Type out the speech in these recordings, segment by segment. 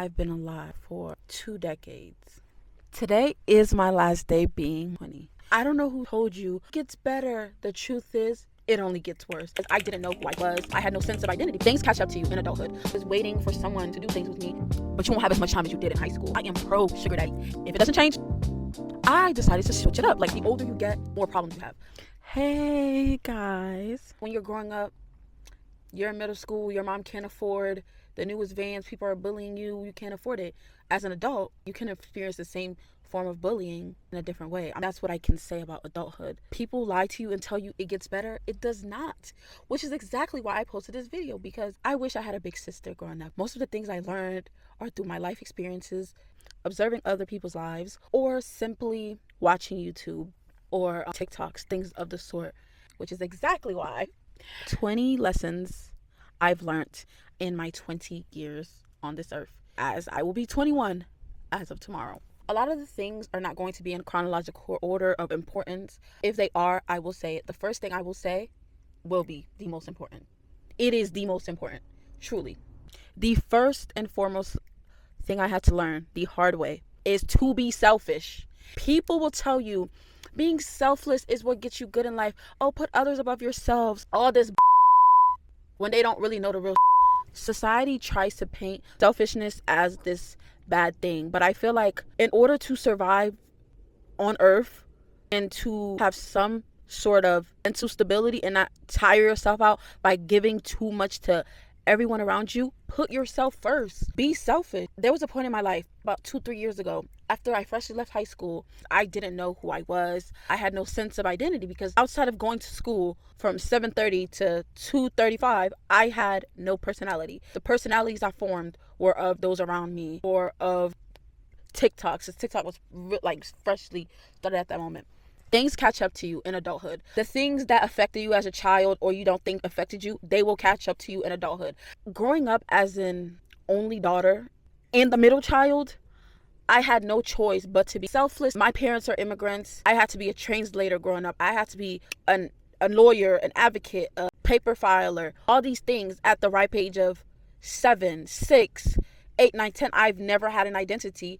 I've been alive for 2 decades. Today is my last day being 20. I don't know who told you it gets better. The truth is, it only gets worse. I didn't know who I was. I had no sense of identity. Things catch up to you in adulthood. I was waiting for someone to do things with me, but you won't have as much time as you did in high school. I am pro sugar daddy. If it doesn't change, I decided to switch it up. Like, the older you get, more problems you have. Hey guys. When you're growing up, you're in middle school, your mom can't afford the newest vans, people are bullying you, you can't afford it. As an adult, you can experience the same form of bullying in a different way. That's what I can say about adulthood. People lie to you and tell you it gets better. It does not, which is exactly why I posted this video, because I wish I had a big sister growing up. Most of the things I learned are through my life experiences, observing other people's lives, or simply watching YouTube or TikToks, things of the sort, which is exactly why 20 lessons I've learned in my 20 years on this earth, as I will be 21 as of tomorrow. A lot of the things are not going to be in chronological order of importance. If they are, I will say it. The first thing I will say will be the most important. It is the most important, truly. The first and foremost thing I had to learn the hard way is to be selfish. People will tell you being selfless is what gets you good in life. Oh, put others above yourselves. All this when they don't really know the real. Society tries to paint selfishness as this bad thing, but I feel like in order to survive on earth and to have some sort of mental stability and not tire yourself out by giving too much to everyone around you, put yourself first. Be selfish. There was a point in my life about 2-3 years ago, after I freshly left high school, I didn't know who I was. I had no sense of identity, because outside of going to school from 7:30 to 2:35, I had no personality. The personalities I formed were of those around me, or of TikToks, since TikTok was like freshly started at that moment. Things catch up to you in adulthood. The things that affected you as a child or you don't think affected you, they will catch up to you in adulthood. Growing up as an only daughter and the middle child, I had no choice but to be selfless. My parents are immigrants. I had to be a translator growing up. I had to be a lawyer, an advocate, a paper filer, all these things at the ripe age of 7, 6, 8, 9, 10. I've never had an identity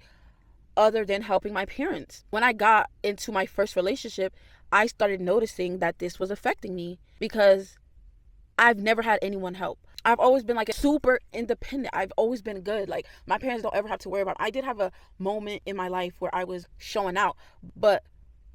other than helping my parents. When I got into my first relationship, I started noticing that this was affecting me, because I've never had anyone help. I've always been like a super independent. I've always been good. Like, my parents don't ever have to worry about it. I did have a moment in my life where I was showing out, but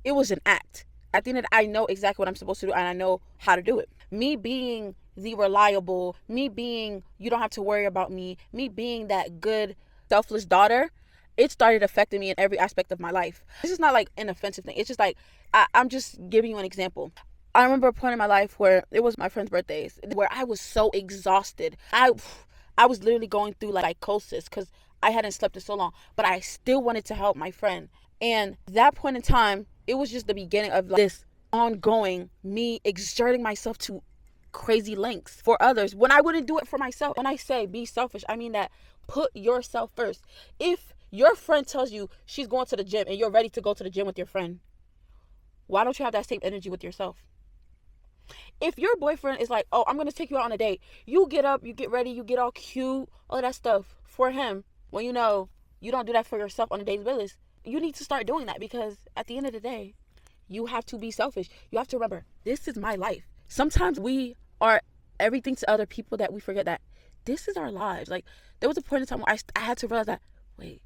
it was an act. At the end of the day, I know exactly what I'm supposed to do, and I know how to do it. Me being the reliable, me being, you don't have to worry about me being that good, selfless daughter, it started affecting me in every aspect of my life. This is not like an offensive thing. It's just like, I'm just giving you an example. I remember a point in my life where it was my friend's birthdays, where I was so exhausted. I was literally going through like psychosis, because I hadn't slept in so long, but I still wanted to help my friend. And that point in time, it was just the beginning of like this ongoing me exerting myself to crazy lengths for others when I wouldn't do it for myself. When I say be selfish, I mean that put yourself first. If your friend tells you she's going to the gym and you're ready to go to the gym with your friend, why don't you have that same energy with yourself? If your boyfriend is like, oh, I'm going to take you out on a date, you get up, you get ready, you get all cute, all that stuff for him, when you know you don't do that for yourself on a daily basis. You need to start doing that, because at the end of the day, you have to be selfish. You have to remember, this is my life. Sometimes we are everything to other people that we forget that this is our lives. Like, there was a point in time where I had to realize that, wait,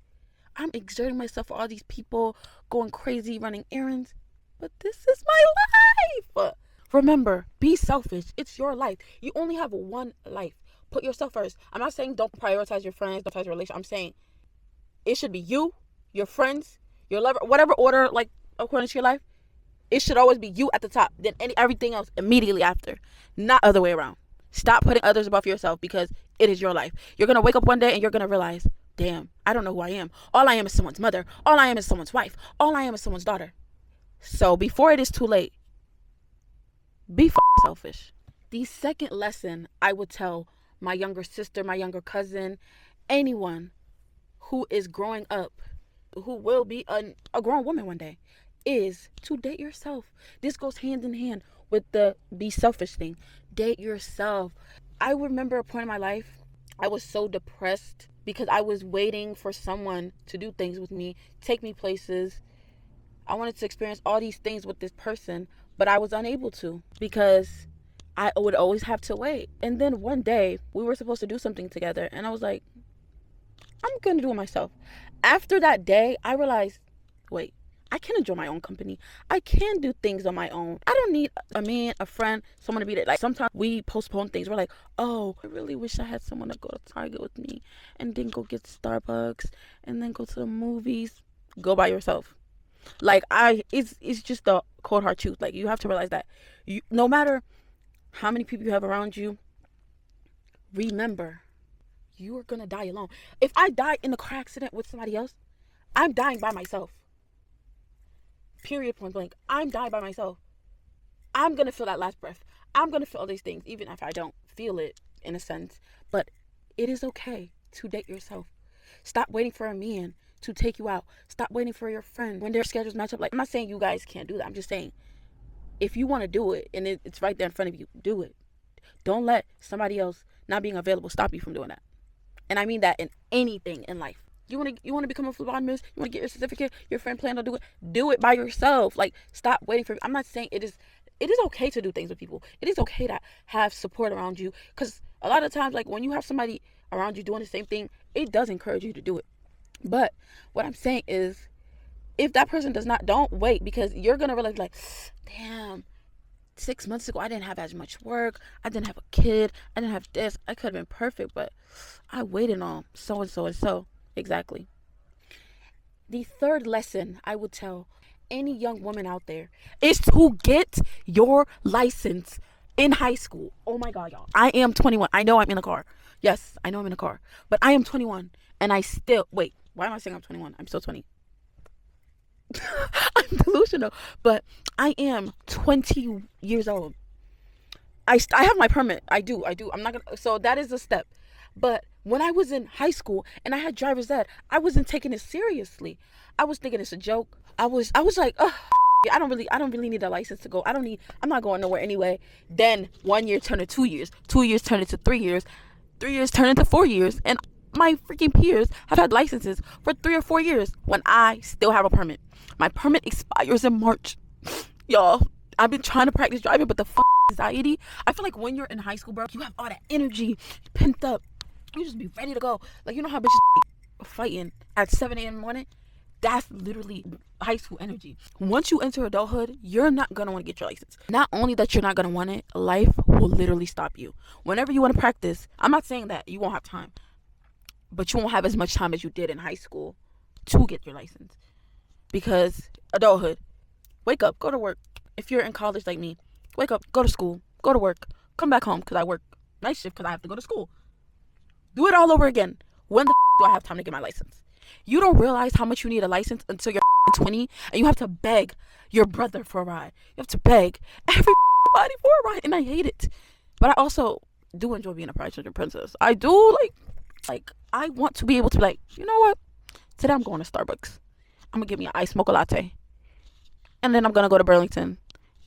I'm exerting myself for all these people, going crazy, running errands, but this is my life. Remember, be selfish. It's your life. You only have one life. Put yourself first. I'm not saying don't prioritize your friends, don't prioritize your relationship. I'm saying it should be you, your friends, your lover, whatever order, like, according to your life. It should always be you at the top, then everything else immediately after, not other way around. Stop putting others above yourself, because it is your life. You're going to wake up one day and you're going to realize, damn, I don't know who I am. All I am is someone's mother. All I am is someone's wife. All I am is someone's daughter. So before it is too late, be selfish. The second lesson I would tell my younger sister, my younger cousin, anyone who is growing up, who will be a grown woman one day, is to date yourself. This goes hand in hand with the be selfish thing. Date yourself. I remember a point in my life, I was so depressed because I was waiting for someone to do things with me, take me places. I wanted to experience all these things with this person, but I was unable to because I would always have to wait. And then one day we were supposed to do something together, and I was like, I'm gonna do it myself. After that day, I realized, wait, I can enjoy my own company. I can do things on my own. I don't need a man, a friend, someone to be there. Like, sometimes we postpone things. We're like, oh, I really wish I had someone to go to Target with me and then go get Starbucks and then go to the movies. Go by yourself. Like, it's just the cold hard truth. Like, you have to realize that no matter how many people you have around you, remember, you are gonna die alone. If I die in a car accident with somebody else, I'm dying by myself. Period, point blank. I'm dying by myself. I'm gonna feel that last breath. I'm gonna feel all these things, even if I don't feel it in a sense. But it is okay to date yourself. Stop waiting for a man to take you out. Stop waiting for your friend when their schedules match up. Like, I'm not saying you guys can't do that. I'm just saying, if you want to do it and it's right there in front of you, do it. Don't let somebody else not being available stop you from doing that. And I mean that in anything in life. You want to become a phlebotomist, you want to get your certificate, your friend planned on do it by yourself. Like, stop waiting for. I'm not saying it is okay to do things with people. It is okay to have support around you, because a lot of times, like, when you have somebody around you doing the same thing, it does encourage you to do it. But what I'm saying is, if that person does not, don't wait, because you're gonna realize, like, damn, 6 months ago I didn't have as much work, I didn't have a kid, I didn't have this, I could have been perfect, but I waited on so and so and so. Exactly. The third lesson I would tell any young woman out there is to get your license in high school. Oh my God, y'all. I am 21. I know I'm in a car. Yes, I know I'm in a car. But I am 21 and I still, wait, why am I saying I'm 21? I'm still 20. I'm delusional. But I am 20 years old. I have my permit. I do. I'm not gonna. So that is a step. But when I was in high school and I had driver's ed, I wasn't taking it seriously. I was thinking it's a joke. I was like, oh, I don't really need a license to go. I'm not going nowhere anyway. Then 1 year turned to 2 years. 2 years turned into 3 years. 3 years turned into 4 years. And my freaking peers have had licenses for 3 or 4 years when I still have a permit. My permit expires in March. Y'all, I've been trying to practice driving, but the anxiety. I feel like when you're in high school, bro, you have all that energy pent up. You just be ready to go. Like, you know how bitches fighting at 7 a.m. in the morning? That's literally high school energy. Once you enter adulthood, you're not going to want to get your license. Not only that you're not going to want it, life will literally stop you. Whenever you want to practice, I'm not saying that you won't have time, but you won't have as much time as you did in high school to get your license. Because adulthood, wake up, go to work. If you're in college like me, wake up, go to school, go to work, come back home because I work night shift because I have to go to school. Do it all over again. When the do I have time to get my license? You don't realize how much you need a license until you're 20 and you have to beg your brother for a ride. You have to beg everybody for a ride, and I hate it. But I also do enjoy being a Price princess. I do like I want to be able to be like, you know what? Today I'm going to Starbucks. I'm gonna get me an iced mocha latte, and then I'm gonna go to Burlington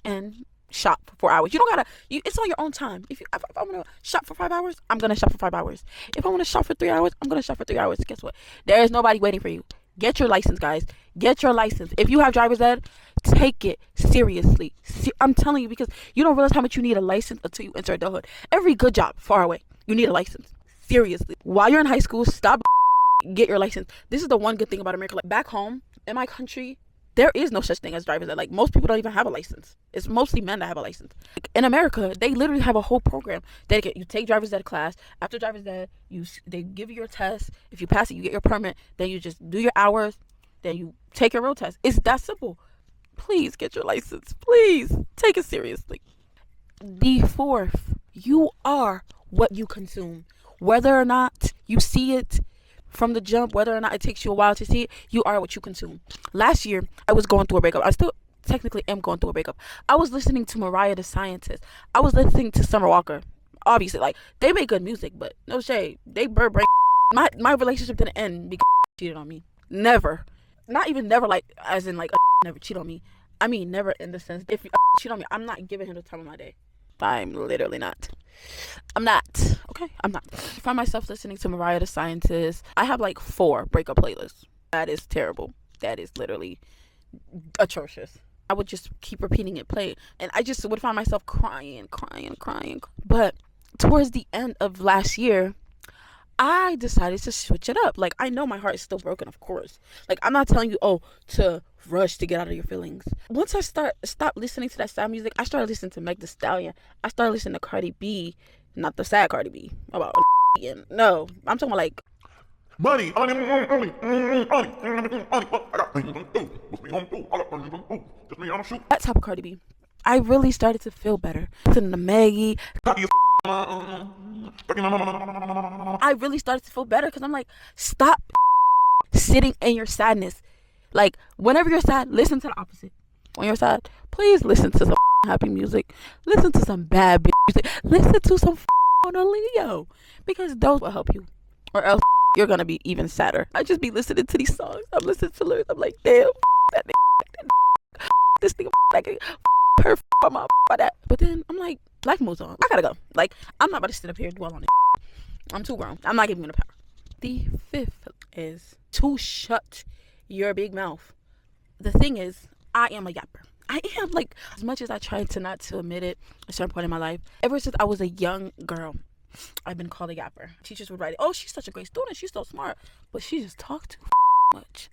and shop for 4 hours. You don't gotta. It's on your own time. If I want to shop for 5 hours, I'm gonna shop for 5 hours. If I want to shop for 3 hours, I'm gonna shop for 3 hours. Guess what? There is nobody waiting for you. Get your license, guys. Get your license. If you have driver's ed, take it seriously. I'm telling you, because you don't realize how much you need a license until you enter adulthood. Every good job, far away, you need a license. Seriously. While you're in high school, stop. Get your license. This is the one good thing about America. Like, back home in my country, there is no such thing as driver's ed. Like, most people don't even have a license. It's mostly men that have a license. Like, in America, they literally have a whole program dedicated. You take driver's ed class. After driver's ed, they give you your test. If you pass it, you get your permit. Then you just do your hours. Then you take your road test. It's that simple. Please get your license. Please take it seriously. The fourth, you are what you consume. Whether or not you see it from the jump, whether or not it takes you a while to see it, you are what you consume. Last year, I was going through a breakup. I still technically am going through a breakup. I was listening to Mariah the Scientist. I was listening to Summer Walker. Obviously, like, they make good music, but no shade. They burn. My relationship didn't end because cheated on me. Never. Not even never, like, as in, like, never cheat on me. I mean, never in the sense, if you cheat on me, I'm not giving him the time of my day. I'm literally not. I'm not. Okay, I'm not. I find myself listening to Mariah the Scientist. I have like 4 breakup playlists. That is terrible. That is literally atrocious. I would just keep repeating it, play, and I just would find myself crying. But towards the end of last year, I decided to switch it up. Like, I know my heart is still broken, of course. Like, I'm not telling you, to rush to get out of your feelings. Once I stop listening to that sad music, I started listening to Meg Thee Stallion. I started listening to Cardi B, not the sad Cardi B about no, I'm talking about like Money. that type of Cardi B. I really started to feel better. Listening to Maggie. I really started to feel better because I'm like, stop sitting in your sadness. Like, whenever you're sad, listen to the opposite. When you're sad, please listen to some happy music. Listen to some bad music. Listen to some Leo, because those will help you, or else you're gonna be even sadder. I just be listening to these songs. I'm listening to lyrics. I'm like, damn, that this thing, like, her my that. But then I'm like, life moves on. I gotta go. Like, I'm not about to sit up here and dwell on it. I'm too grown. I'm not giving you the power. The 5th is to shut your big mouth. The thing is, I am a yapper. I am, like, as much as I tried to not to admit it at a certain point in my life, ever since I was a young girl, I've been called a yapper. Teachers would write, oh, she's such a great student, she's so smart, but she just talked too much.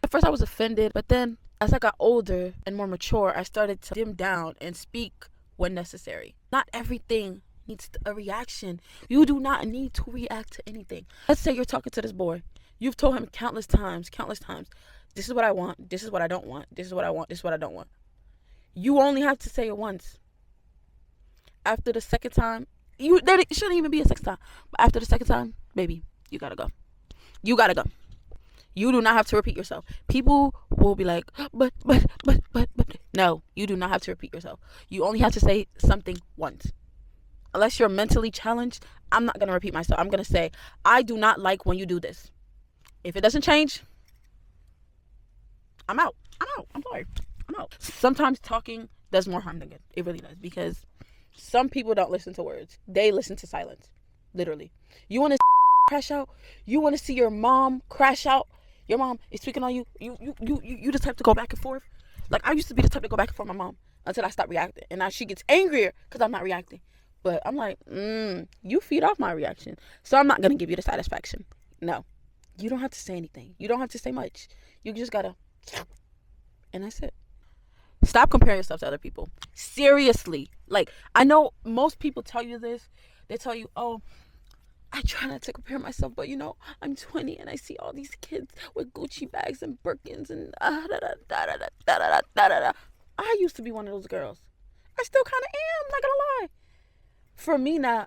At first I was offended, but then as I got older and more mature, I started to dim down and speak when necessary. Not everything needs a reaction. You do not need to react to anything. Let's say you're talking to this boy. You've told him countless times, this is what I want, this is what I don't want, this is what I want, this is what I don't want. You only have to say it once. After the second time, there shouldn't even be a second time. But after the second time, baby, you gotta go. You gotta go. You do not have to repeat yourself. People will be like, but. No, you do not have to repeat yourself. You only have to say something once. Unless you're mentally challenged, I'm not gonna repeat myself. I'm gonna say, I do not like when you do this. If it doesn't change, I'm out. I'm sorry. I'm out. Sometimes talking does more harm than good. It really does. Because some people don't listen to words. They listen to silence. Literally. You want to crash out? You want to see your mom crash out? Your mom is speaking on you. You the type to go back and forth. Like, I used to be the type to go back and forth with my mom until I stopped reacting. And now she gets angrier because I'm not reacting. But I'm like, you feed off my reaction. So I'm not going to give you the satisfaction. No. You don't have to say anything. You don't have to say much. You just got to. And that's it. Stop comparing yourself to other people. Seriously. Like, I know most people tell you this. They tell you, oh, I try not to compare myself, but I'm 20 and I see all these kids with Gucci bags and Birkins and I used to be one of those girls. I still kind of am, not gonna lie. For me now,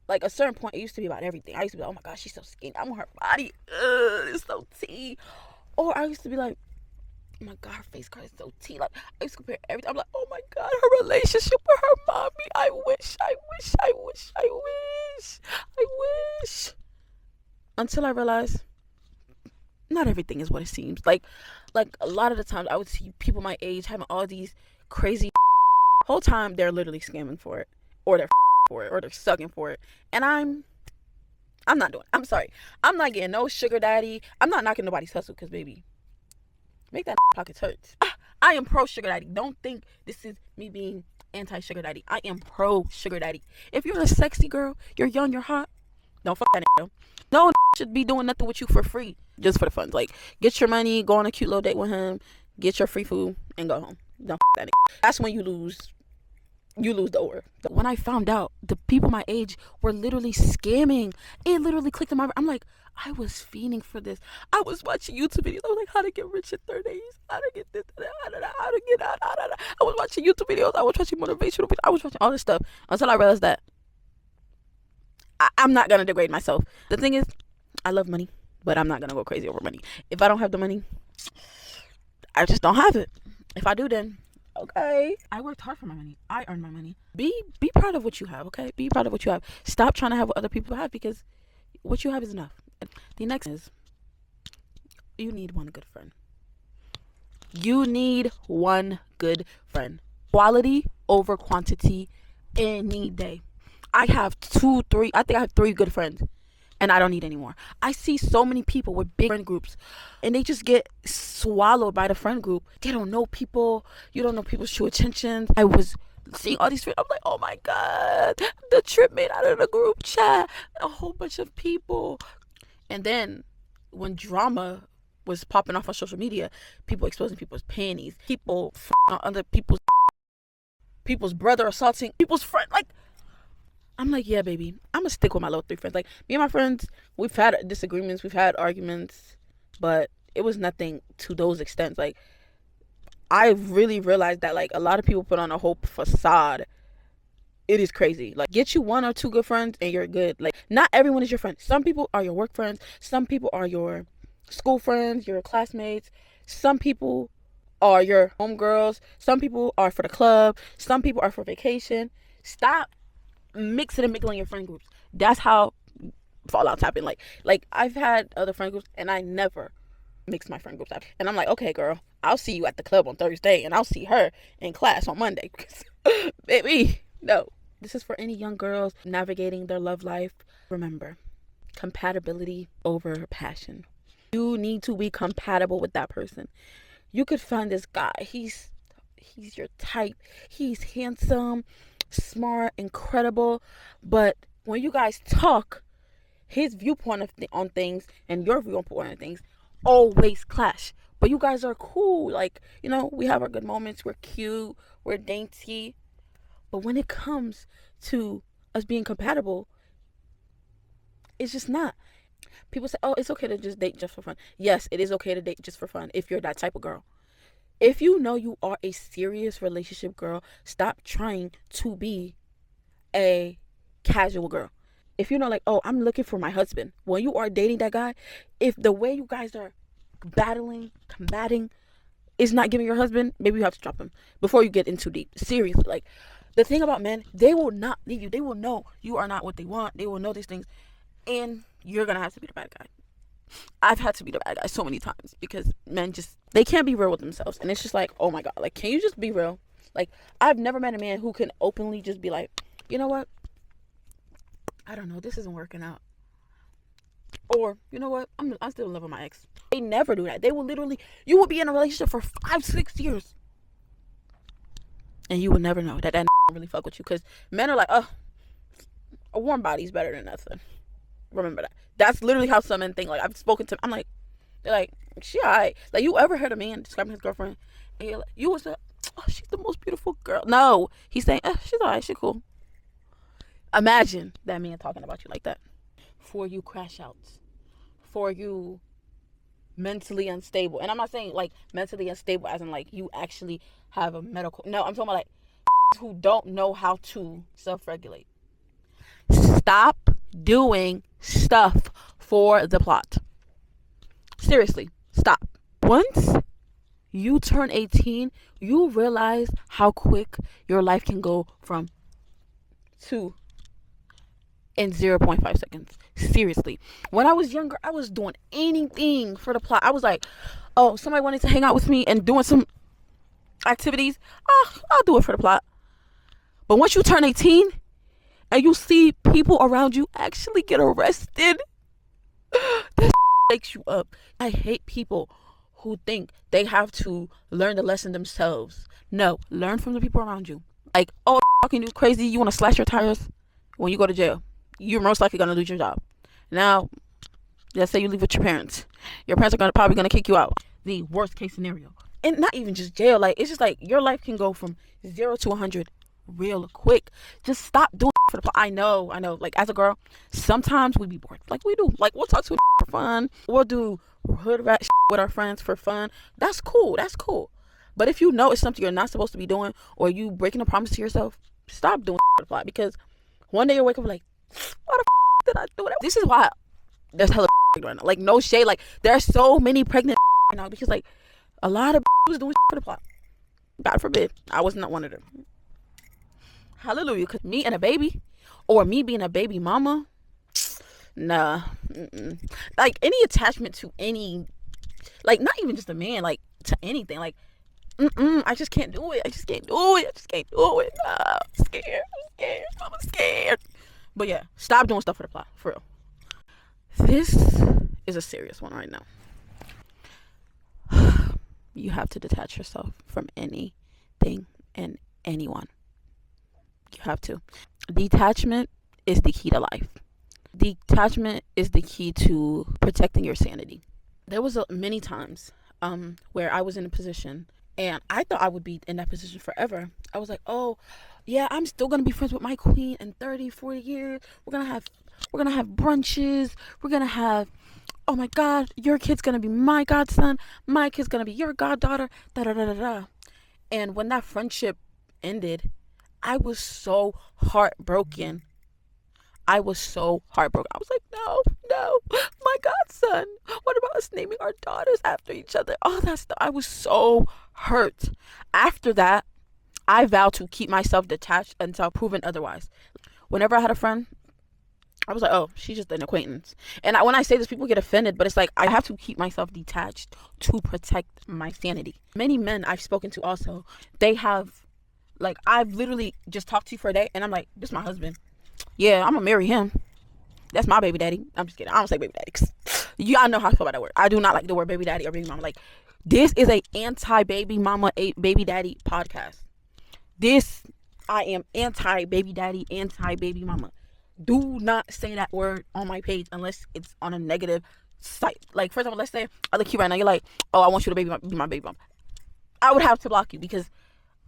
like, a certain point, it used to be about everything. I used to be like, oh my gosh, she's so skinny. I want her body. It's so tea. Or I used to be like, oh my god, her face card is so tea. Like, I used to compare everything. I'm like, oh my god, her relationship with her mommy. I wish. Until I realized, not everything is what it seems. Like a lot of the times I would see people my age having all these crazy whole time they're literally scamming for it, or they're for it, or they're sucking for it. And I'm not doing it. I'm sorry. I'm not getting no sugar daddy. I'm not knocking nobody's hustle, because baby, make that pockets hurt. I am pro sugar daddy. Don't think this is me being anti sugar daddy. I am pro sugar daddy. If you're a sexy girl, you're young, you're hot, don't fuck that nigga. No should be doing nothing with you for free, just for the fun. Like, get your money, go on a cute little date with him, get your free food, and go home. Don't fuck that nigga. That's when you lose the order. When I found out the people my age were literally scamming, it literally clicked in my brain. I'm like, I was fiending for this. I was watching YouTube videos. I was like, how to get rich in 30 days, how to get this, how to get out. I was watching YouTube videos. I was watching motivational videos. I was watching all this stuff until I realized that I'm not going to degrade myself. The thing is, I love money, but I'm not going to go crazy over money. If I don't have the money, I just don't have it. If I do, then okay. I worked hard for my money. I earned my money. Be proud of what you have, okay? Be proud of what you have. Stop trying to have what other people have, because what you have is enough. The next is, you need one good friend. You need one good friend. Quality over quantity any day. I have I think I have 3 good friends, and I don't need any more. I see so many people with big friend groups, and they just get swallowed by the friend group. They don't know people. You don't know people's true intentions. I was seeing all these friends. I'm like, oh my God, the trip made out of the group chat. A whole bunch of people. And then when drama was popping off on social media, people exposing people's panties, people on other people's brother, assaulting people's friend. Like, I'm like, yeah, baby, I'm gonna stick with my little 3 friends. Like, me and my friends, we've had disagreements, we've had arguments, but it was nothing to those extents. Like, I really realized that, like, a lot of people put on a whole facade. It is crazy. Like, get you 1 or 2 good friends and you're good. Like, not everyone is your friend. Some people are your work friends. Some people are your school friends, your classmates. Some people are your homegirls. Some people are for the club. Some people are for vacation. Stop mixing and mingling your friend groups. That's how fallouts happen. Like I've had other friend groups and I never mix my friend groups up. And I'm like, okay, girl, I'll see you at the club on Thursday and I'll see her in class on Monday. Baby, no. This is for any young girls navigating their love life. Remember, compatibility over passion. You need to be compatible with that person. You could find this guy. He's your type. He's handsome, smart, incredible. But when you guys talk, his viewpoint on things and your viewpoint on things always clash. But you guys are cool. Like, you know, we have our good moments. We're cute. We're dainty. But when it comes to us being compatible, it's just not. People say, oh, it's okay to just date just for fun. Yes, it is okay to date just for fun if you're that type of girl. If you know you are a serious relationship girl, stop trying to be a casual girl. If you know, like, oh, I'm looking for my husband. When you are dating that guy, if the way you guys are combating is not giving your husband, maybe you have to drop him before you get in too deep. Seriously, like, the thing about men, they will not leave you. They will know you are not what they want. They will know these things. And you're going to have to be the bad guy. I've had to be the bad guy so many times because men just, they can't be real with themselves. And it's just like, oh my God, like, can you just be real? Like, I've never met a man who can openly just be like, you know what? I don't know. This isn't working out. Or, you know what? I'm still in love with my ex. They never do that. They will literally, you will be in a relationship for 5-6 years. And you will never know that really fuck with you. Because men are like, oh, a warm body's better than nothing. Remember that. That's literally how some men think. Like, I've spoken to, I'm like, they're like, she alright. Like, you ever heard a man describing his girlfriend and you're like, you would say, oh, she's the most beautiful girl. No, he's saying, she's alright, she's cool. Imagine that man talking about you like that. For you crash outs. For you mentally unstable. And I'm not saying like mentally unstable as in like you actually have a medical. No, I'm talking about like who don't know how to self-regulate. Stop doing stuff for the plot. Seriously, stop. Once you turn 18, you realize how quick your life can go from 2 in 0.5 seconds. Seriously. When I was younger, I was doing anything for the plot. I was like, oh, somebody wanted to hang out with me and doing some activities. I'll do it for the plot. But once you turn 18 and you see people around you actually get arrested, that wakes you up. I hate people who think they have to learn the lesson themselves. No, learn from the people around you. Like, oh, fucking you crazy, you want to slash your tires when you go to jail. You're most likely going to lose your job. Now, let's say you live with your parents. Your parents are probably going to kick you out. The worst case scenario. And not even just jail. Like, it's just like your life can go from 0 to 100 real quick. Just stop doing for the plot. I know. Like, as a girl, sometimes we be bored. Like, we do. Like, we'll talk to for fun. We'll do hood rat with our friends for fun. That's cool. But if you know it's something you're not supposed to be doing, or you breaking a promise to yourself, stop doing for the plot. Because one day you'll wake up like, why the did I do that? This is why there's hella right now. Like, no shade. Like, there are so many pregnant right now because, like, a lot of was doing for the plot. God forbid. I was not one of them. Hallelujah. Because me and a baby, or me being a baby mama, nah. Like, any attachment to any, like, not even just a man, like, to anything. Like, I just can't do it. I just can't do it. I'm scared. scared. I'm scared. But yeah, stop doing stuff for the plot, for real. This is a serious one right now. You have to detach yourself from anything and anyone. You have to. Detachment is the key to life. Detachment is the key to protecting your sanity. There was many times where I was in a position and I thought I would be in that position forever. I was like, oh yeah, I'm still gonna be friends with my queen in 30, 40 years. We're gonna have brunches. We're gonna have, oh my god, your kid's gonna be my godson, my kid's gonna be your goddaughter, da da da da da. And when that friendship ended, I was so heartbroken. I was so heartbroken. I was like, no, my godson. What about us naming our daughters after each other? All that stuff. I was so hurt. After that, I vowed to keep myself detached until proven otherwise. Whenever I had a friend, I was like, oh, she's just an acquaintance. And when I say this, people get offended, but it's like I have to keep myself detached to protect my sanity. Many men I've spoken to also, they have, like, I've literally just talked to you for a day, and I'm like, this is my husband. Yeah, I'm gonna marry him. That's my baby daddy. I'm just kidding. I don't say baby daddy. Y'all know how I feel about that word. I do not like the word baby daddy or baby mama. Like, this is a anti-baby mama, baby daddy podcast. I am anti-baby daddy, anti-baby mama. Do not say that word on my page unless it's on a negative site. Like, first of all, let's say I look at you right now. You're like, oh, I want you to be my baby mama. I would have to block you because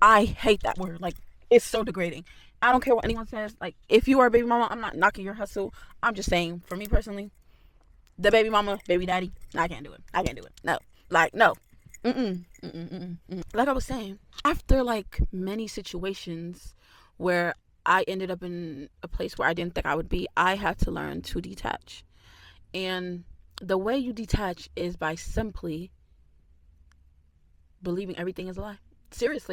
I hate that word. Like, it's so degrading. I don't care what anyone says. Like, if you are a baby mama, I'm not knocking your hustle. I'm just saying, for me personally, the baby mama, baby daddy, I can't do it. No. Like, no. Like I was saying, after like many situations where I ended up in a place where I didn't think I would be, I had to learn to detach. And the way you detach is by simply believing everything is a lie. Seriously.